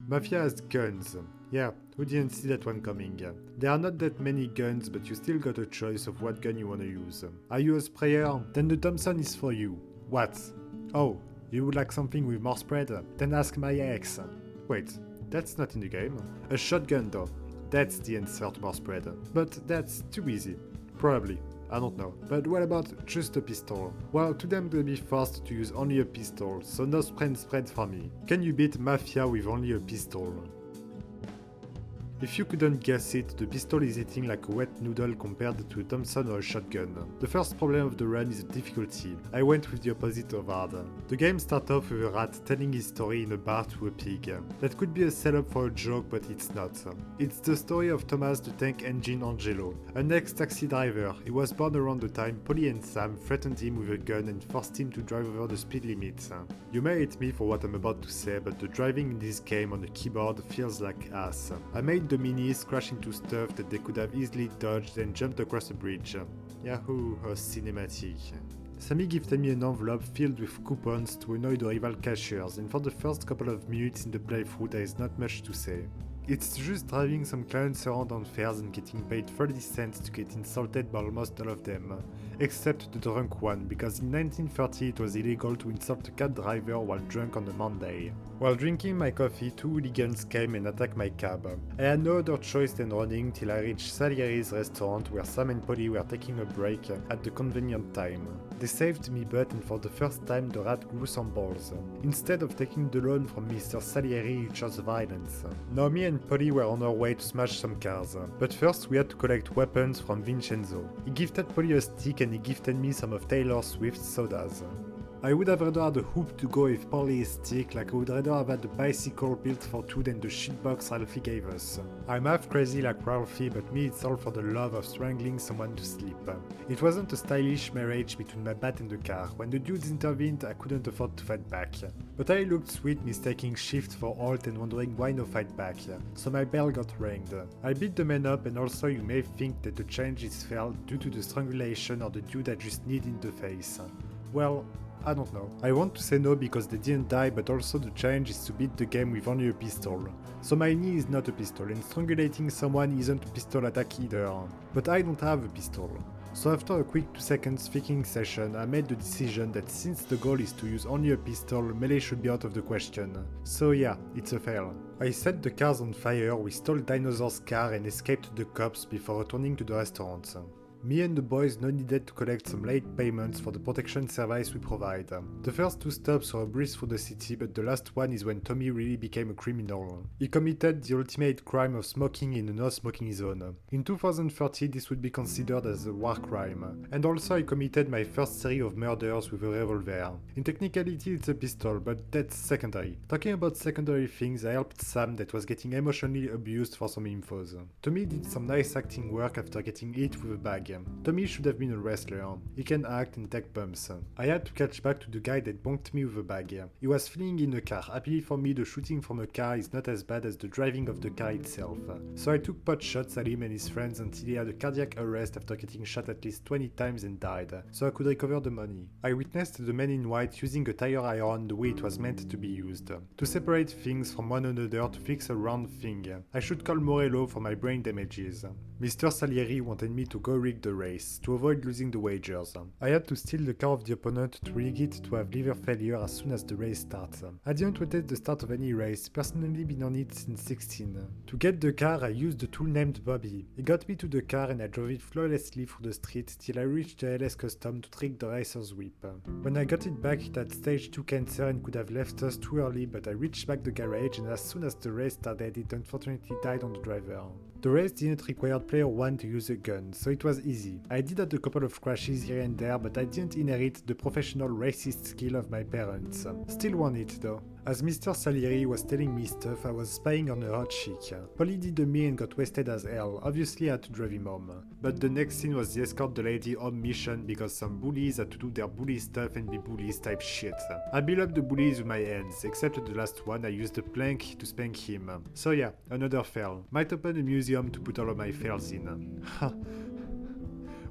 Mafia has guns. Yeah, who didn't see that one coming? There are not that many guns, but you still got a choice of what gun you wanna use. Are you a sprayer? Then the Thompson is for you. What? Oh, you would like something with more spread? Then ask my ex. Wait, that's not in the game. A shotgun though. That's the answer to more spread. But that's too easy. Probably. I don't know. But what about just a pistol? Well, today I'm gonna be forced to use only a pistol, so no spread for me. Can you beat Mafia with only a pistol? If you couldn't guess it, the pistol is eating like a wet noodle compared to a Thompson or a shotgun. The first problem of the run is the difficulty. I went with the opposite of hard. The game starts off with a rat telling his story in a bar to a pig. That could be a setup for a joke, but it's not. It's the story of Thomas the Tank Engine Angelo, an ex-taxi driver. He was born around the time Polly and Sam threatened him with a gun and forced him to drive over the speed limit. You may hate me for what I'm about to say, but the driving in this game on the keyboard feels like ass. I made the minis crash into stuff that they could have easily dodged and jumped across a bridge. Yahoo, how cinematic. Sammy gifted me an envelope filled with coupons to annoy the rival cashiers, and for the first couple of minutes in the playthrough there is not much to say. It's just driving some clients around on fairs and getting paid 30 cents to get insulted by almost all of them. Except the drunk one, because in 1930 it was illegal to insult a cab driver while drunk on a Monday. While drinking my coffee, two hooligans came and attacked my cab. I had no other choice than running till I reached Salieri's restaurant where Sam and Polly were taking a break at the convenient time. They saved me butt, and for the first time the rat grew some balls. Instead of taking the loan from Mr. Salieri, he chose violence. Now me and Polly were on our way to smash some cars, but first we had to collect weapons from Vincenzo. He gifted Polly a stick and he gifted me some of Taylor Swift's sodas. I would have rather had a hoop to go with Polly's stick, like I would rather have had a bicycle built for two than the shitbox Ralphie gave us. I'm half crazy like Ralphie, but me it's all for the love of strangling someone to sleep. It wasn't a stylish marriage between my bat and the car. When the dudes intervened, I couldn't afford to fight back. But I looked sweet mistaking shift for halt and wondering why no fight back, so my bell got ranged. I beat the man up, and also you may think that the change is fair due to the strangulation or the dude I just need in the face. Well, I don't know. I want to say no because they didn't die, but also the challenge is to beat the game with only a pistol. So my knee is not a pistol, and strangulating someone isn't a pistol attack either. But I don't have a pistol. So after a quick 2 seconds thinking session, I made the decision that since the goal is to use only a pistol, melee should be out of the question. So yeah, it's a fail. I set the cars on fire, we stole Dinosaur's car and escaped the cops before returning to the restaurant. Me and the boys now needed to collect some late payments for the protection service we provide. The first 2 stops were a breeze through the city, but the last one is when Tommy really became a criminal. He committed the ultimate crime of smoking in a no-smoking zone. In 2030 this would be considered as a war crime. And also I committed my first series of murders with a revolver. In technicality it's a pistol, but that's secondary. Talking about secondary things, I helped Sam that was getting emotionally abused for some infos. Tommy did some nice acting work after getting hit with a bag. Tommy should have been a wrestler. He can act and take bumps. I had to catch back to the guy that bonked me with a bag. He was fleeing in a car. Happily for me, the shooting from a car is not as bad as the driving of the car itself. So I took pot shots at him and his friends until he had a cardiac arrest after getting shot at least 20 times and died, so I could recover the money. I witnessed the man in white using a tire iron the way it was meant to be used. To separate things from one another to fix a round thing. I should call Morello for my brain damages. Mr. Salieri wanted me to go rig the race, to avoid losing the wagers. I had to steal the car of the opponent to rig it to have liver failure as soon as the race starts. I didn't wait at the start of any race, personally been on it since 16. To get the car I used a tool named Bobby. He got me to the car and I drove it flawlessly through the street till I reached the LS Custom to trick the racer's whip. When I got it back it had stage 2 cancer and could have left us too early, but I reached back the garage and as soon as the race started it unfortunately died on the driver. The race didn't require player 1 to use a gun, so it was easy. I did have a couple of crashes here and there, but I didn't inherit the professional racist skill of my parents. Still won it though. As Mr. Salieri was telling me stuff, I was spying on a hot chick. Polly did me and got wasted as hell. Obviously I had to drive him home. But the next scene was the escort the lady home mission because some bullies had to do their bully stuff and be bullies type shit. I beat up the bullies with my hands, except the last one I used a plank to spank him. So yeah, another fail. Might open a museum to put all of my fails in.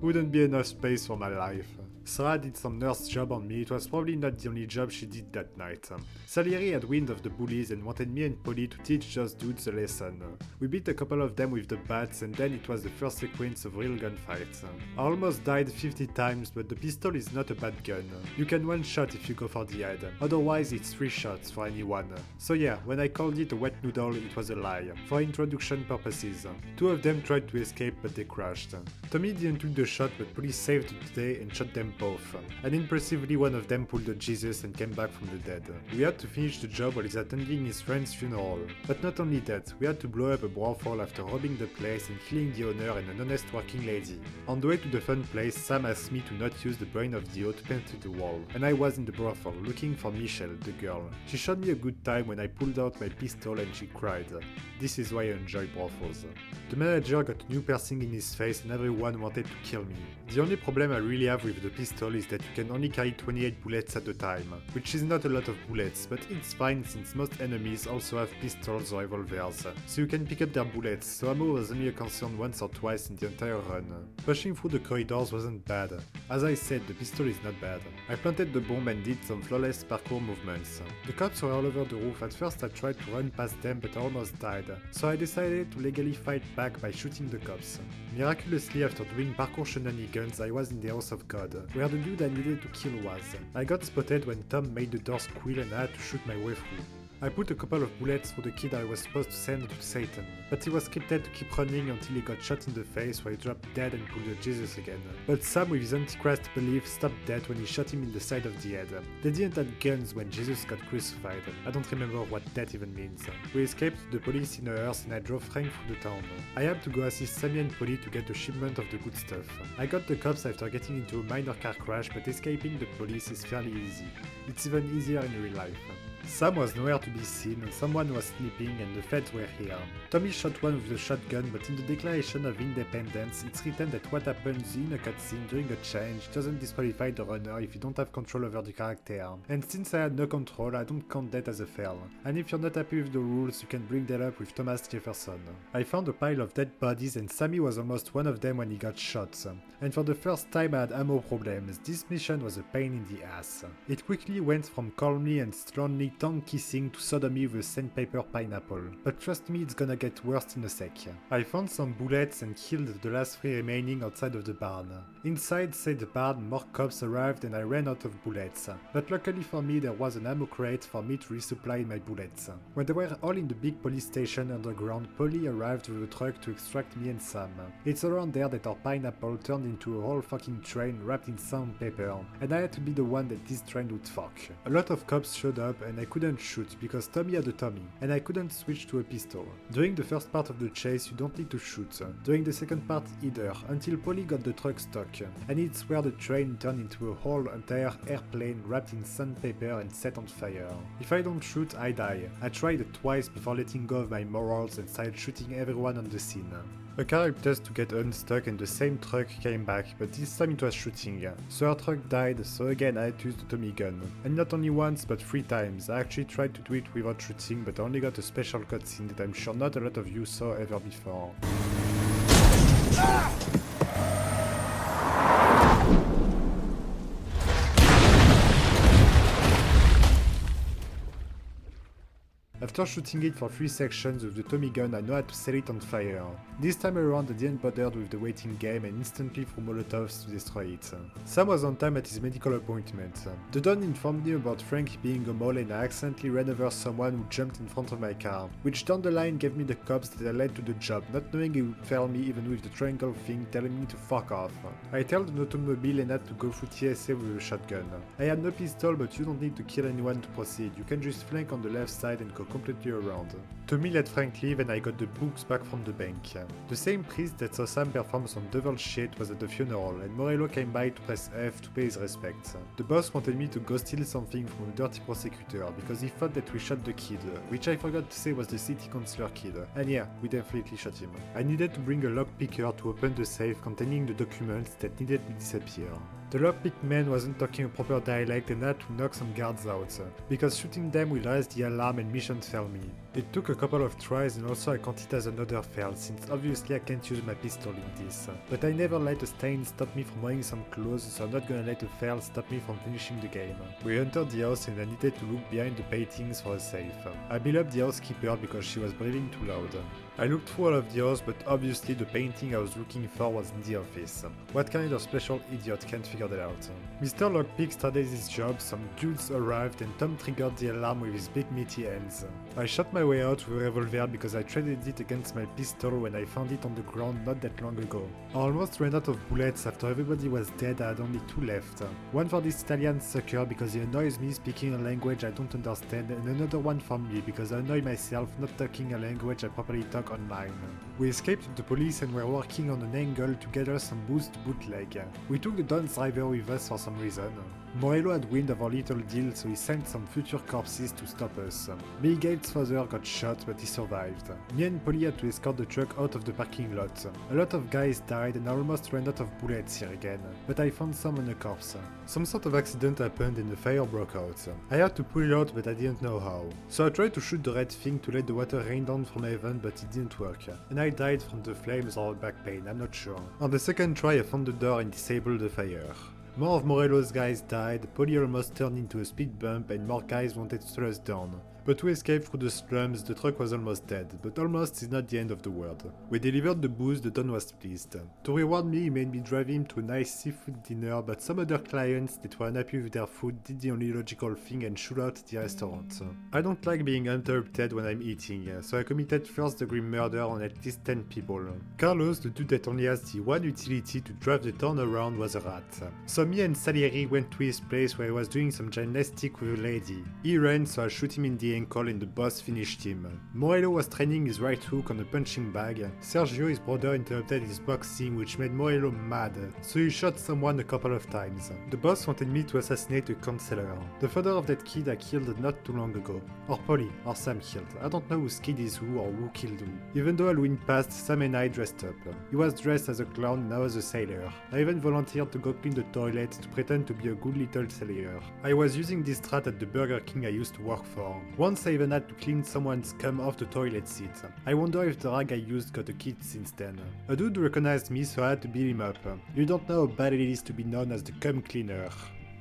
Wouldn't be enough space for my life. Sarah did some nurse job on me, it was probably not the only job she did that night. Salieri had wind of the bullies and wanted me and Polly to teach those dudes a lesson. We beat a couple of them with the bats and then it was the first sequence of real gunfights. I almost died 50 times, but the pistol is not a bad gun. You can one shot if you go for the head, otherwise it's 3 shots for anyone. So yeah, when I called it a wet noodle, it was a lie, for introduction purposes. 2 of them tried to escape but they crashed. Tommy didn't took the shot but police saved the day and shot them both. And impressively one of them pulled a Jesus and came back from the dead. We had to finish the job while he's attending his friend's funeral. But not only that, we had to blow up a brothel after robbing the place and killing the owner and an honest working lady. On the way to the fun place, Sam asked me to not use the brain of Dio to paint to the wall, and I was in the brothel looking for Michelle, the girl. She showed me a good time when I pulled out my pistol and she cried. This is why I enjoy brothels. The manager got a new piercing in his face and everyone wanted to kill me. The only problem I really have with the pistol is that you can only carry 28 bullets at a time, which is not a lot of bullets, but it's fine since most enemies also have pistols or revolvers, so you can pick up their bullets, so ammo was only a concern once or twice in the entire run. Pushing through the corridors wasn't bad. As I said, the pistol is not bad. I planted the bomb and did some flawless parkour movements. The cops were all over the roof. At first I tried to run past them but I almost died, so I decided to legally fight back by shooting the cops. Miraculously, after doing parkour shenanigans, I was in the House of God, where the dude I needed to kill was. I got spotted when Tom made the door squeal and I had to shoot my way through. I put a couple of bullets through the kid I was supposed to send to Satan, but he was scripted to keep running until he got shot in the face where he dropped dead and pulled a Jesus again. But Sam with his antichrist belief stopped dead when he shot him in the side of the head. They didn't have guns when Jesus got crucified. I don't remember what that even means. We escaped the police in a hearse and I drove Frank through the town. I had to go assist Sammy and Polly to get a shipment of the good stuff. I got the cops after getting into a minor car crash, but escaping the police is fairly easy. It's even easier in real life. Sam was nowhere to be seen, someone was sleeping and the feds were here. Tommy shot one with the shotgun, but in the Declaration of Independence it's written that what happens in a cutscene during a change doesn't disqualify the runner if you don't have control over the character. And since I had no control, I don't count that as a fail. And if you're not happy with the rules, you can bring that up with Thomas Jefferson. I found a pile of dead bodies and Sammy was almost one of them when he got shot. And for the first time I had ammo problems. This mission was a pain in the ass. It quickly went from calmly and strongly tongue kissing to sodomy with sandpaper pineapple. But trust me, it's gonna get worse in a sec. I found some bullets and killed the last 3 remaining outside of the barn. Inside said the barn, more cops arrived and I ran out of bullets. But luckily for me there was an ammo crate for me to resupply my bullets. When they were all in the big police station underground, Polly arrived with a truck to extract me and Sam. It's around there that our pineapple turned into a whole fucking train wrapped in sandpaper, and I had to be the one that this train would fuck. A lot of cops showed up and I couldn't shoot because Tommy had a Tommy, and I couldn't switch to a pistol. During the first part of the chase you don't need to shoot, during the second part either, until Polly got the truck stuck, and it's where the train turned into a whole entire airplane wrapped in sandpaper and set on fire. If I don't shoot, I die. I tried it twice before letting go of my morals and started shooting everyone on the scene. A car helped us to get unstuck and the same truck came back, but this time it was shooting. So our truck died, so again I had to use the Tommy gun. And not only once, but 3 times. I actually tried to do it without shooting, but I only got a special cutscene that I'm sure not a lot of you saw ever before. After shooting it for 3 sections with the Tommy gun, I know how to set it on fire. This time around I didn't bother with the waiting game and instantly threw molotovs to destroy it. Sam was on time at his medical appointment. The Don informed me about Frank being a mole and I accidentally ran over someone who jumped in front of my car, which down the line gave me the cops that I led to the job, not knowing he would fail me even with the triangle thing telling me to fuck off. I tailed an automobile and had to go through TSA with a shotgun. I had no pistol, but you don't need to kill anyone to proceed, you can just flank on the left side and go completely around. Tommy let Frank leave and I got the books back from the bank. The same priest that saw Sam perform some devil shit was at the funeral and Morello came by to press F to pay his respects. The boss wanted me to go steal something from a dirty prosecutor because he thought that we shot the kid, which I forgot to say was the city councilor kid, and yeah, we definitely shot him. I needed to bring a lockpicker to open the safe containing the documents that needed to disappear. The lockpick man wasn't talking a proper dialect and had to knock some guards out, because shooting them will raise the alarm and mission failed me. It took a couple of tries and also I count it as another fail, since obviously I can't use my pistol in this. But I never let a stain stop me from wearing some clothes, so I'm not gonna let a fail stop me from finishing the game. We entered the house and I needed to look behind the paintings for a safe. I beat up the housekeeper because she was breathing too loud. I looked through all of the house, but obviously the painting I was looking for was in the office. What kind of special idiot can't figure that out? Mr. Lockpick started his job, some dudes arrived and Tom triggered the alarm with his big meaty hands. I shot my way out with a revolver because I traded it against my pistol when I found it on the ground not that long ago. I almost ran out of bullets after everybody was dead. I had only 2 left. One for this Italian sucker because he annoys me speaking a language I don't understand, and another one for me because I annoy myself not talking a language I properly talk online. We escaped the police and were working on an angle to gather some booze to bootleg. We took the Don's driver with us for some reason. Morello had wind of our little deal, so he sent some future corpses to stop us. Bill Gates' father got shot, but he survived. Me and Polly had to escort the truck out of the parking lot. A lot of guys died and I almost ran out of bullets here again, but I found some on a corpse. Some sort of accident happened and the fire broke out. I had to pull it out, but I didn't know how. So I tried to shoot the red thing to let the water rain down from heaven, but it didn't work. And I died from the flames or back pain, I'm not sure. On the second try I found the door and disabled the fire. More of Morello's guys died, Polly almost turned into a speed bump and more guys wanted to slow us down. But we escaped through the slums, the truck was almost dead, but almost is not the end of the world. We delivered the booze, the Don was pleased. To reward me, he made me drive him to a nice seafood dinner, but some other clients that were unhappy with their food did the only logical thing and shoot out the restaurant. I don't like being interrupted when I'm eating, so I committed first degree murder on at least 10 people. Carlos, the dude that only has the one utility to drive the town around, was a rat. So me and Salieri went to his place where he was doing some gymnastics with a lady. He ran, so I shoot him in the ankle and the boss finished him. Morello was training his right hook on a punching bag. Sergio, his brother, interrupted his boxing, which made Morello mad, so he shot someone a couple of times. The boss wanted me to assassinate a counselor. The father of that kid I killed not too long ago. Or Polly, or Sam killed. I don't know whose kid is who or who killed who. Even though Halloween passed, Sam and I dressed up. He was dressed as a clown and I was a sailor. I even volunteered to go clean the toilet to pretend to be a good little sailor. I was using this strat at the Burger King I used to work for. Once I even had to clean someone's cum off the toilet seat. I wonder if the rag I used got a kid since then. A dude recognized me, so I had to beat him up. You don't know how bad it is to be known as the cum cleaner.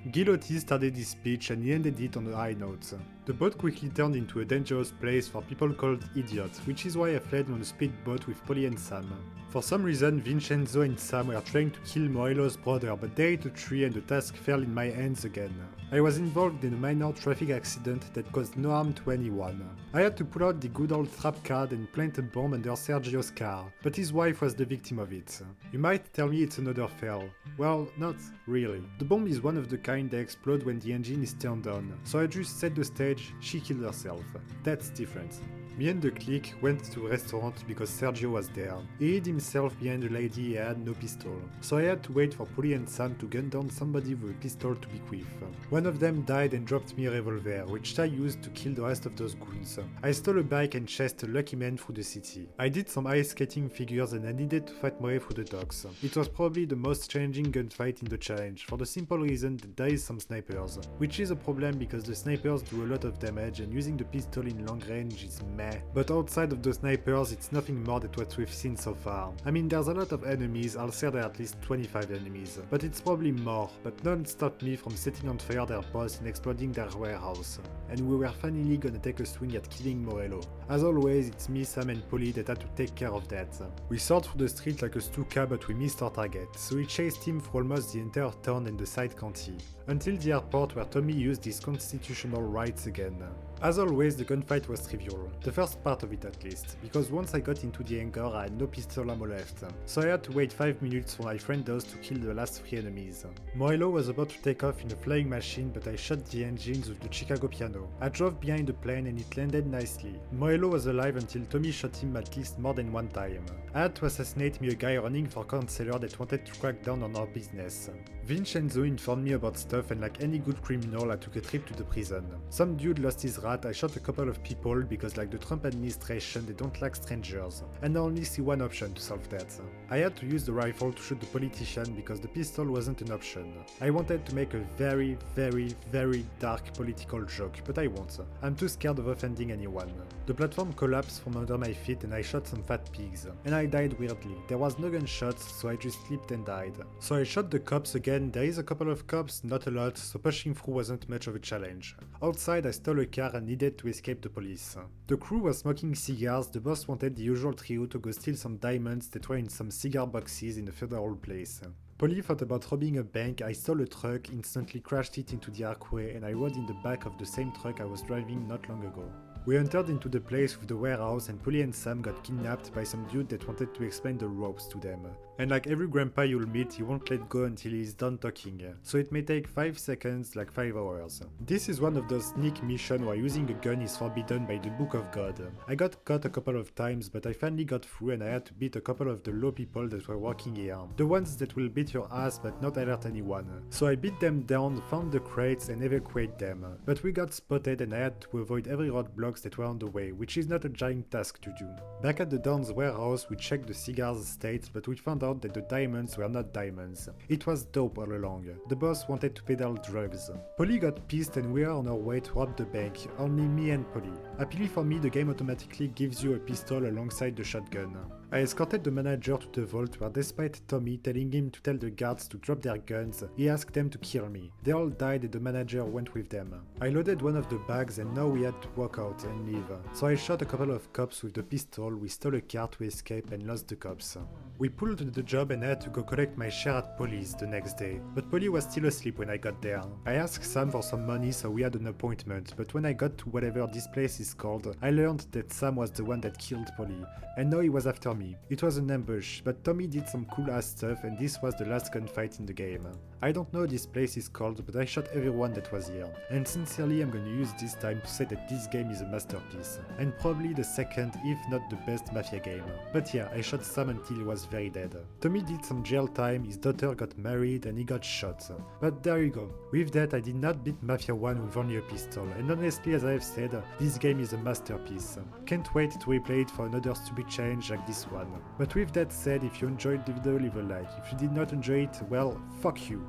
Guilloty started his speech and he ended it on a high note. The boat quickly turned into a dangerous place for people called idiots, which is why I fled on a speedboat with Polly and Sam. For some reason, Vincenzo and Sam were trying to kill Morello's brother, but they hit a tree and the task fell in my hands again. I was involved in a minor traffic accident that caused no harm to anyone. I had to pull out the good old trap card and plant a bomb under Sergio's car, but his wife was the victim of it. You might tell me it's another fail. Well, not really. The bomb is one of the kind that explode when the engine is turned on, so I just set the stage, she killed herself. That's different. Me and the clique went to a restaurant because Sergio was there. He hid himself behind a lady he had no pistol, so I had to wait for Polly and Sam to gun down somebody with a pistol to be quick. One of them died and dropped me a revolver, which I used to kill the rest of those goons. I stole a bike and chased a lucky man through the city. I did some ice skating figures and I needed to fight my way through the docks. It was probably the most challenging gunfight in the challenge, for the simple reason that there is some snipers, which is a problem because the snipers do a lot of damage and using the pistol in long range is meh. But outside of the snipers, it's nothing more than what we've seen so far. I mean, there's a lot of enemies, I'll say there are at least 25 enemies, but it's probably more, but none stopped me from setting on fire their boss and exploding their warehouse. And we were finally gonna take a swing at killing Morello. As always, it's me, Sam and Polly that had to take care of that. We soared through the street like a Stuka, but we missed our target, so we chased him through almost the entire town and the side county, until the airport where Tommy used his constitutional rights again. As always, the gunfight was trivial, the first part of it at least, because once I got into the hangar I had no pistol ammo left, so I had to wait 5 minutes for my friend Doz to kill the last 3 enemies. Morello was about to take off in a flying machine, but I shot the engines with the Chicago piano. I drove behind the plane and it landed nicely. Morello was alive until Tommy shot him at least more than one time. I had to assassinate me a guy running for counselor that wanted to crack down on our business. Vincenzo informed me about stuff, and like any good criminal, I took a trip to the prison. Some dude lost his rat, I shot a couple of people because like the Trump administration, they don't like strangers. And I only see one option to solve that. I had to use the rifle to shoot the politician because the pistol wasn't an option. I wanted to make a very, very, very dark political joke, but I won't. I'm too scared of offending anyone. The platform collapsed from under my feet and I shot some fat pigs. And I died weirdly. There was no gunshots, so I just slipped and died. So I shot the cops again. There is a couple of cops, not a lot, so pushing through wasn't much of a challenge. Outside, I stole a car and needed to escape the police. The crew was smoking cigars. The boss wanted the usual trio to go steal some diamonds that were in some cigar boxes in a federal place. Polly thought about robbing a bank. I stole a truck, instantly crashed it into the archway, and I rode in the back of the same truck I was driving not long ago. We entered into the place with the warehouse, and Polly and Sam got kidnapped by some dude that wanted to explain the ropes to them. And like every grandpa you'll meet, he won't let go until he's done talking, so it may take 5 seconds, like 5 hours. This is one of those sneak missions where using a gun is forbidden by the Book of God. I got caught a couple of times, but I finally got through and I had to beat a couple of the low people that were working here. The ones that will beat your ass but not alert anyone. So I beat them down, found the crates and evacuated them. But we got spotted and I had to avoid every roadblocks that were on the way, which is not a giant task to do. Back at the Don's warehouse, we checked the cigars state, but we found out that the diamonds were not diamonds. It was dope all along. The boss wanted to peddle drugs. Polly got pissed and we are on our way to rob the bank, only me and Polly. Happily for me, the game automatically gives you a pistol alongside the shotgun. I escorted the manager to the vault where, despite Tommy telling him to tell the guards to drop their guns, he asked them to kill me. They all died and the manager went with them. I loaded one of the bags and now we had to walk out and leave. So I shot a couple of cops with the pistol, we stole a car to escape and lost the cops. We pulled the job and I had to go collect my share at Polly's the next day, but Polly was still asleep when I got there. I asked Sam for some money so we had an appointment, but when I got to whatever this place is called, I learned that Sam was the one that killed Polly, and now he was after me. It was an ambush, but Tommy did some cool ass stuff and this was the last gunfight in the game. I don't know what this place is called, but I shot everyone that was here, and sincerely I'm gonna use this time to say that this game is a masterpiece, and probably the second if not the best Mafia game. But yeah, I shot Sam until he was very dead. Tommy did some jail time, his daughter got married and he got shot. But there you go. With that I did not beat Mafia 1 with only a pistol, and honestly as I have said, this game is a masterpiece. Can't wait to replay it for another stupid challenge like this one. But with that said, if you enjoyed the video leave a like, if you did not enjoy it, well, fuck you.